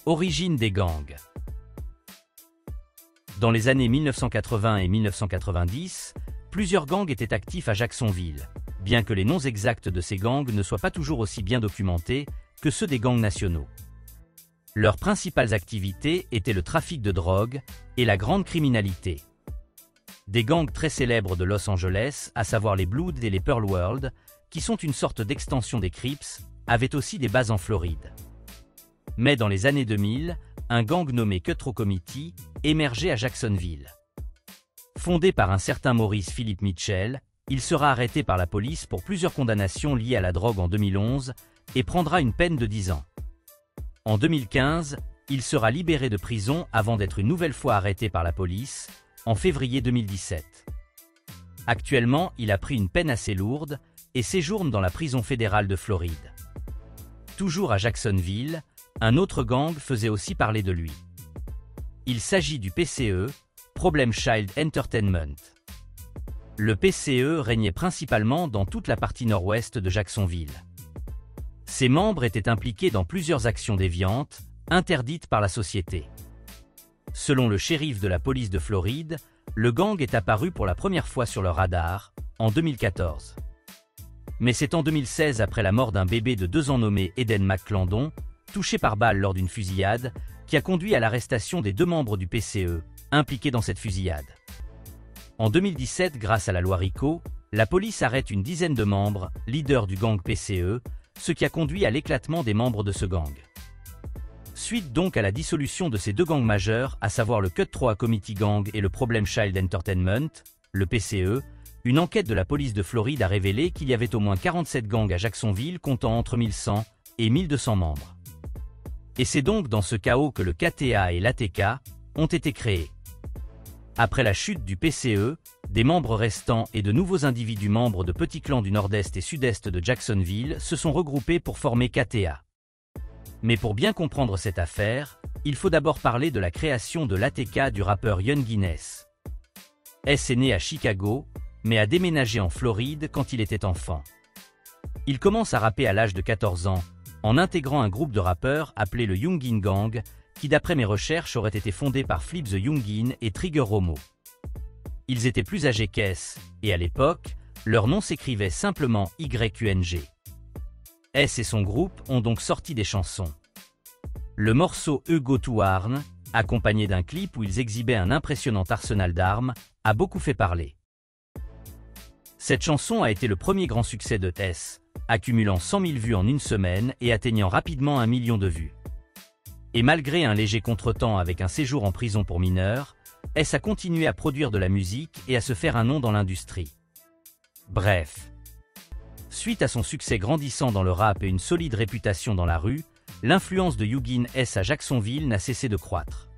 Origine des gangs. Dans les années 1980 et 1990, plusieurs gangs étaient actifs à Jacksonville, bien que les noms exacts de ces gangs ne soient pas toujours aussi bien documentés que ceux des gangs nationaux. Leurs principales activités étaient le trafic de drogue et la grande criminalité. Des gangs très célèbres de Los Angeles, à savoir les Bloods et les Pearl World, qui sont une sorte d'extension des Crips, avaient aussi des bases en Floride. Mais dans les années 2000, un gang nommé Cutthroat Committee émergeait à Jacksonville. Fondé par un certain Maurice Philip Mitchell, il sera arrêté par la police pour plusieurs condamnations liées à la drogue en 2011 et prendra une peine de 10 ans. En 2015, il sera libéré de prison avant d'être une nouvelle fois arrêté par la police, en février 2017. Actuellement, il a pris une peine assez lourde et séjourne dans la prison fédérale de Floride. Toujours à Jacksonville, un autre gang faisait aussi parler de lui. Il s'agit du PCE, Problem Child Entertainment. Le PCE régnait principalement dans toute la partie nord-ouest de Jacksonville. Ses membres étaient impliqués dans plusieurs actions déviantes, interdites par la société. Selon le shérif de la police de Floride, le gang est apparu pour la première fois sur le radar, en 2014. Mais c'est en 2016, après la mort d'un bébé de 2 ans nommé Eden McClandon, touché par balle lors d'une fusillade, qui a conduit à l'arrestation des 2 membres du PCE, impliqués dans cette fusillade. En 2017, grâce à la loi RICO, la police arrête une dizaine de membres, leaders du gang PCE, ce qui a conduit à l'éclatement des membres de ce gang. Suite donc à la dissolution de ces 2 gangs majeurs, à savoir le Cutthroat Committee Gang et le Problem Child Entertainment, le PCE, une enquête de la police de Floride a révélé qu'il y avait au moins 47 gangs à Jacksonville comptant entre 1100 et 1200 membres. Et c'est donc dans ce chaos que le KTA et l'ATK ont été créés. Après la chute du PCE, des membres restants et de nouveaux individus membres de petits clans du nord-est et sud-est de Jacksonville se sont regroupés pour former KTA. Mais pour bien comprendre cette affaire, il faut d'abord parler de la création de l'ATK du rappeur Young Guinness. S est né à Chicago, mais a déménagé en Floride quand il était enfant. Il commence à rapper à l'âge de 14 ans, en intégrant un groupe de rappeurs appelé le Youngin Gang, qui d'après mes recherches aurait été fondé par Flip the Youngin et Trigger Romo. Ils étaient plus âgés qu'S, et à l'époque, leur nom s'écrivait simplement YUNG. S et son groupe ont donc sorti des chansons. Le morceau Go to Arn, accompagné d'un clip où ils exhibaient un impressionnant arsenal d'armes, a beaucoup fait parler. Cette chanson a été le premier grand succès de S, accumulant 100 000 vues en une semaine et atteignant rapidement 1 million de vues. Et malgré un léger contretemps avec un séjour en prison pour mineurs, S a continué à produire de la musique et à se faire un nom dans l'industrie. Bref. Suite à son succès grandissant dans le rap et une solide réputation dans la rue, l'influence de Youngin S à Jacksonville n'a cessé de croître.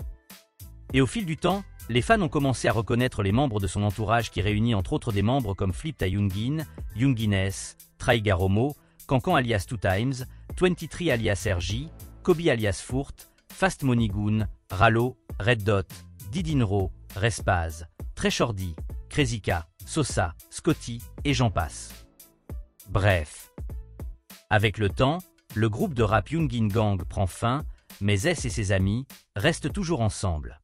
Et au fil du temps, les fans ont commencé à reconnaître les membres de son entourage qui réunit entre autres des membres comme Flip the Youngin, Youngin S, Trigger Romo, Cancan alias 2Times, 23 alias RJ, Kobe alias Fourt, Fast Money Goon, Rallo, Red Dot, Didinro, Respaz, Treshordy, Crazyka, Sosa, Scotty, et j'en passe. Bref. Avec le temps, le groupe de rap Youngin Gang prend fin, mais S et ses amis restent toujours ensemble.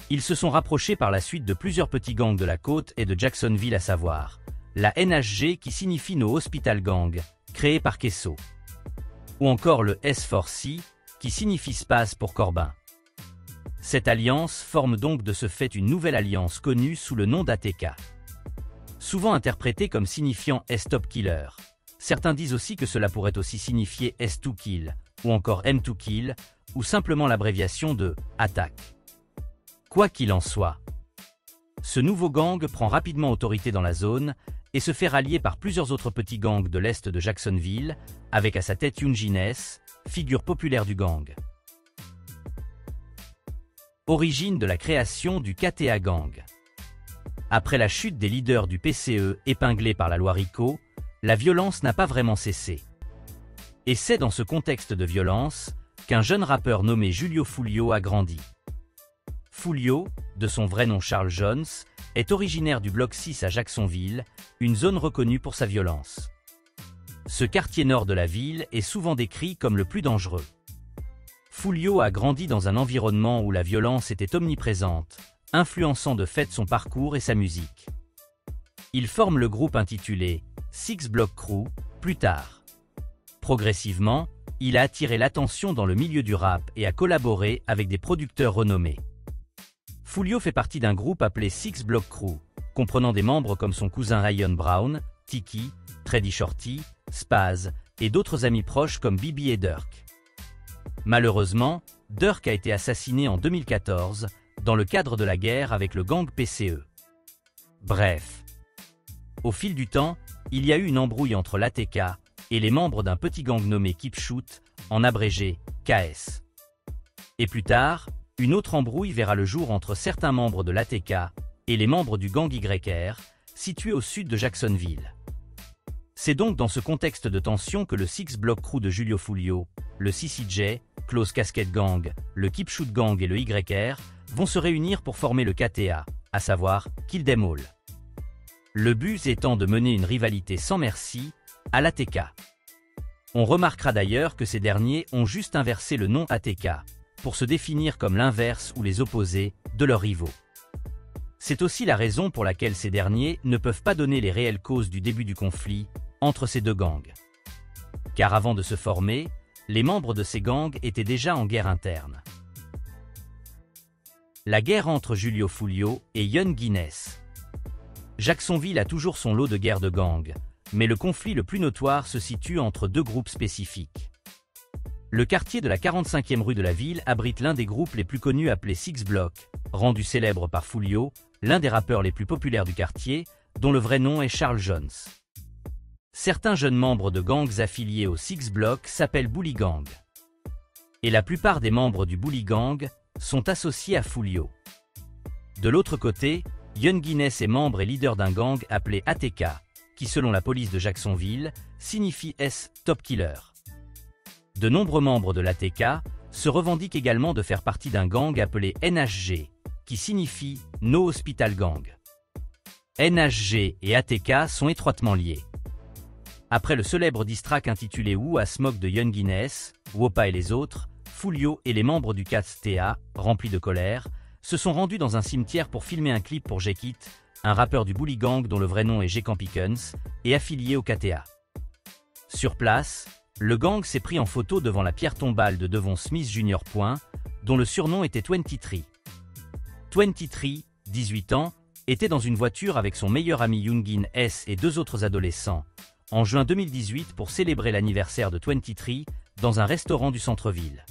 Ils se sont rapprochés par la suite de plusieurs petits gangs de la côte et de Jacksonville, à savoir la NHG qui signifie No Hospital Gang, créée par Kesso, ou encore le S4C qui signifie Spaz pour Corbin. Cette alliance forme donc de ce fait une nouvelle alliance connue sous le nom d'ATK. Souvent interprétée comme signifiant S-Top Killer. Certains disent aussi que cela pourrait aussi signifier S2 Kill, ou encore M2 Kill, ou simplement l'abréviation de Attaque. Quoi qu'il en soit, ce nouveau gang prend rapidement autorité dans la zone et se fait rallier par plusieurs autres petits gangs de l'est de Jacksonville, avec à sa tête Youngin S, figure populaire du gang. Origine de la création du KTA Gang. Après la chute des leaders du PCE épinglés par la loi RICO, la violence n'a pas vraiment cessé. Et c'est dans ce contexte de violence qu'un jeune rappeur nommé Julio Foolio a grandi. Foolio, de son vrai nom Charles Jones, est originaire du bloc 6 à Jacksonville, une zone reconnue pour sa violence. Ce quartier nord de la ville est souvent décrit comme le plus dangereux. Foulio a grandi dans un environnement où la violence était omniprésente, influençant de fait son parcours et sa musique. Il forme le groupe intitulé Six Block Crew plus tard. Progressivement, il a attiré l'attention dans le milieu du rap et a collaboré avec des producteurs renommés. Foulio fait partie d'un groupe appelé Six Block Crew, comprenant des membres comme son cousin Ryan Brown, Tiki, Treddy Shorty, Spaz et d'autres amis proches comme Bibi et Durk. Malheureusement, Durk a été assassiné en 2014 dans le cadre de la guerre avec le gang PCE. Bref. Au fil du temps, il y a eu une embrouille entre l'ATK et les membres d'un petit gang nommé Keep Shoot, en abrégé KS. Et plus tard, une autre embrouille verra le jour entre certains membres de l'ATK et les membres du gang YR, situé au sud de Jacksonville. C'est donc dans ce contexte de tension que le Six Block Crew de Julio Foulio, le CCJ, Close Casket Gang, le Keep Shoot Gang et le YR vont se réunir pour former le KTA, à savoir Kill Them All. Le but étant de mener une rivalité sans merci à l'ATK. On remarquera d'ailleurs que ces derniers ont juste inversé le nom ATK pour se définir comme l'inverse ou les opposés de leurs rivaux. C'est aussi la raison pour laquelle ces derniers ne peuvent pas donner les réelles causes du début du conflit entre ces deux gangs. Car avant de se former, les membres de ces gangs étaient déjà en guerre interne. La guerre entre Julio Foulio et Young Guinness. Jacksonville a toujours son lot de guerres de gangs, mais le conflit le plus notoire se situe entre deux groupes spécifiques. Le quartier de la 45e rue de la ville abrite l'un des groupes les plus connus appelé Six Block, rendu célèbre par Foulio, l'un des rappeurs les plus populaires du quartier, dont le vrai nom est Charles Jones. Certains jeunes membres de gangs affiliés au Six Block s'appellent Bully Gang. Et la plupart des membres du Bully Gang sont associés à Foulio. De l'autre côté, Young Guinness est membre et leader d'un gang appelé ATK, qui selon la police de Jacksonville, signifie Top Killer. De nombreux membres de l'ATK se revendiquent également de faire partie d'un gang appelé NHG, qui signifie No Hospital Gang. NHG et ATK sont étroitement liés. Après le célèbre diss track intitulé Who a Smoke de Young Guinness, Wopa et les autres, Foulio et les membres du KTA, remplis de colère, se sont rendus dans un cimetière pour filmer un clip pour Jekit, un rappeur du Bully Gang dont le vrai nom est J. Campikens, et affilié au KTA. Sur place, le gang s'est pris en photo devant la pierre tombale de Devon Smith Jr. dont le surnom était 23. 23, 18 ans, était dans une voiture avec son meilleur ami Youngin S et deux autres adolescents, en juin 2018 pour célébrer l'anniversaire de 23 dans un restaurant du centre-ville.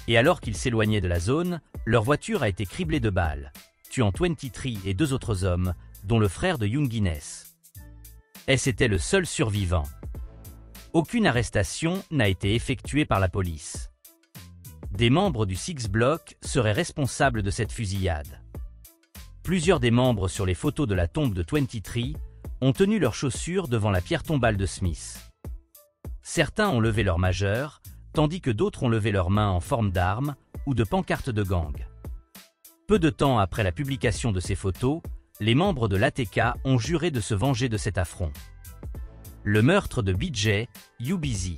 Et alors qu'ils s'éloignaient de la zone, leur voiture a été criblée de balles, tuant 23 et deux autres hommes, dont le frère de Youngin S. S était le seul survivant. Aucune arrestation n'a été effectuée par la police. Des membres du Six Block seraient responsables de cette fusillade. Plusieurs des membres sur les photos de la tombe de 23 ont tenu leurs chaussures devant la pierre tombale de Smith. Certains ont levé leur majeur, tandis que d'autres ont levé leurs mains en forme d'armes ou de pancartes de gang. Peu de temps après la publication de ces photos, les membres de l'ATK ont juré de se venger de cet affront. Le meurtre de BJ, UBZ.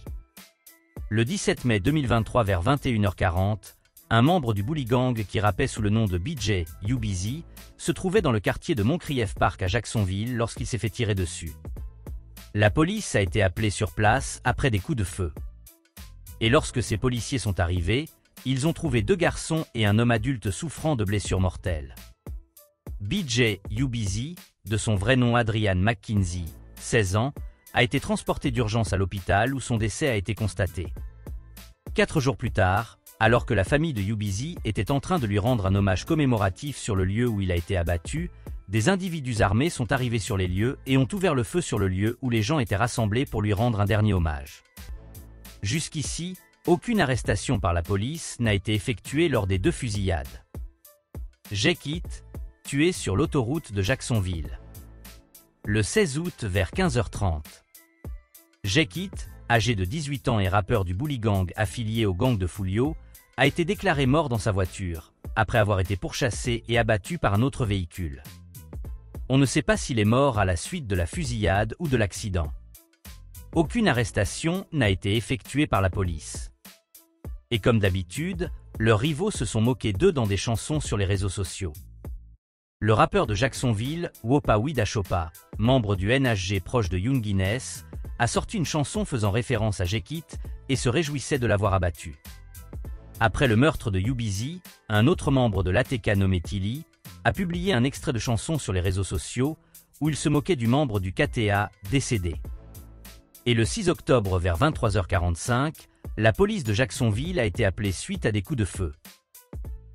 Le 17 mai 2023 vers 21h40, un membre du Bully Gang qui rappait sous le nom de BJ, UBZ, se trouvait dans le quartier de Moncrief Park à Jacksonville lorsqu'il s'est fait tirer dessus. La police a été appelée sur place après des coups de feu. Et lorsque ces policiers sont arrivés, ils ont trouvé deux garçons et un homme adulte souffrant de blessures mortelles. BJ, UBZ, de son vrai nom Adrian McKinsey, 16 ans, a été transporté d'urgence à l'hôpital où son décès a été constaté. 4 jours plus tard, alors que la famille de UBZ était en train de lui rendre un hommage commémoratif sur le lieu où il a été abattu, des individus armés sont arrivés sur les lieux et ont ouvert le feu sur le lieu où les gens étaient rassemblés pour lui rendre un dernier hommage. Jusqu'ici, aucune arrestation par la police n'a été effectuée lors des deux fusillades. Jekit, tué sur l'autoroute de Jacksonville. Le 16 août vers 15h30. Jekit, âgé de 18 ans et rappeur du Bully Gang affilié au gang de Foulio, a été déclaré mort dans sa voiture, après avoir été pourchassé et abattu par un autre véhicule. On ne sait pas s'il est mort à la suite de la fusillade ou de l'accident. Aucune arrestation n'a été effectuée par la police. Et comme d'habitude, leurs rivaux se sont moqués d'eux dans des chansons sur les réseaux sociaux. Le rappeur de Jacksonville, Wopa Widachopa, membre du NHG proche de Young Guinness, a sorti une chanson faisant référence à Jekit et se réjouissait de l'avoir abattu. Après le meurtre de UBZ, un autre membre de l'ATK nommé Tilly a publié un extrait de chanson sur les réseaux sociaux où il se moquait du membre du KTA décédé. Et le 6 octobre vers 23h45, la police de Jacksonville a été appelée suite à des coups de feu.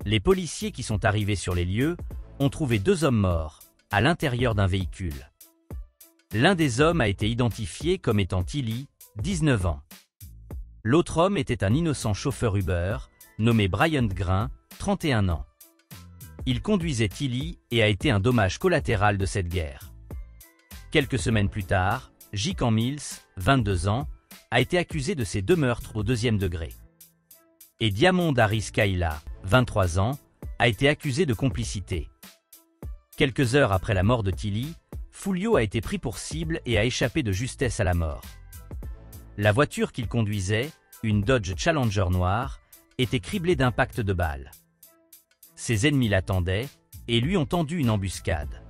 Les policiers qui sont arrivés sur les lieux ont trouvé 2 hommes morts, à l'intérieur d'un véhicule. L'un des hommes a été identifié comme étant Tilly, 19 ans. L'autre homme était un innocent chauffeur Uber, nommé Bryant Grain, 31 ans. Il conduisait Tilly et a été un dommage collatéral de cette guerre. Quelques semaines plus tard, Jikan Mills, 22 ans, a été accusé de ces 2 meurtres au 2e degré. Et Diamond Harris Kaila, 23 ans, a été accusé de complicité. Quelques heures après la mort de Tilly, Foulio a été pris pour cible et a échappé de justesse à la mort. La voiture qu'il conduisait, une Dodge Challenger noire, était criblée d'impacts de balles. Ses ennemis l'attendaient et lui ont tendu une embuscade.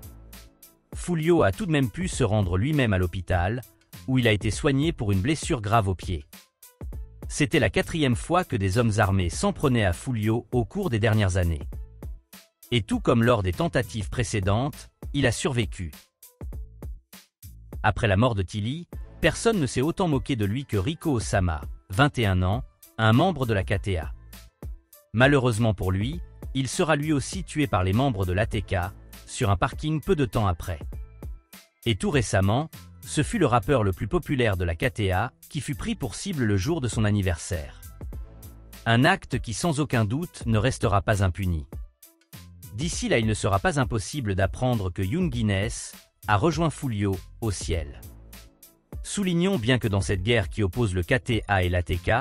Foulio a tout de même pu se rendre lui-même à l'hôpital, où il a été soigné pour une blessure grave au pied. C'était la 4e fois que des hommes armés s'en prenaient à Foulio au cours des dernières années. Et tout comme lors des tentatives précédentes, il a survécu. Après la mort de Tilly, personne ne s'est autant moqué de lui que Rico Osama, 21 ans, un membre de la KTA. Malheureusement pour lui, il sera lui aussi tué par les membres de l'ATK, sur un parking peu de temps après. Et tout récemment, ce fut le rappeur le plus populaire de la KTA qui fut pris pour cible le jour de son anniversaire. Un acte qui sans aucun doute ne restera pas impuni. D'ici là, il ne sera pas impossible d'apprendre que Young Guinness a rejoint Foulio au ciel. Soulignons bien que dans cette guerre qui oppose le KTA et l'ATK,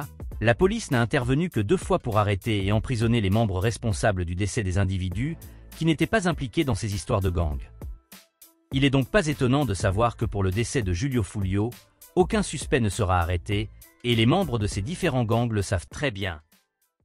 la police n'a intervenu que 2 fois pour arrêter et emprisonner les membres responsables du décès des individus qui n'étaient pas impliqués dans ces histoires de gang. Il est donc pas étonnant de savoir que pour le décès de Julio Foulio, aucun suspect ne sera arrêté, et les membres de ces différents gangs le savent très bien.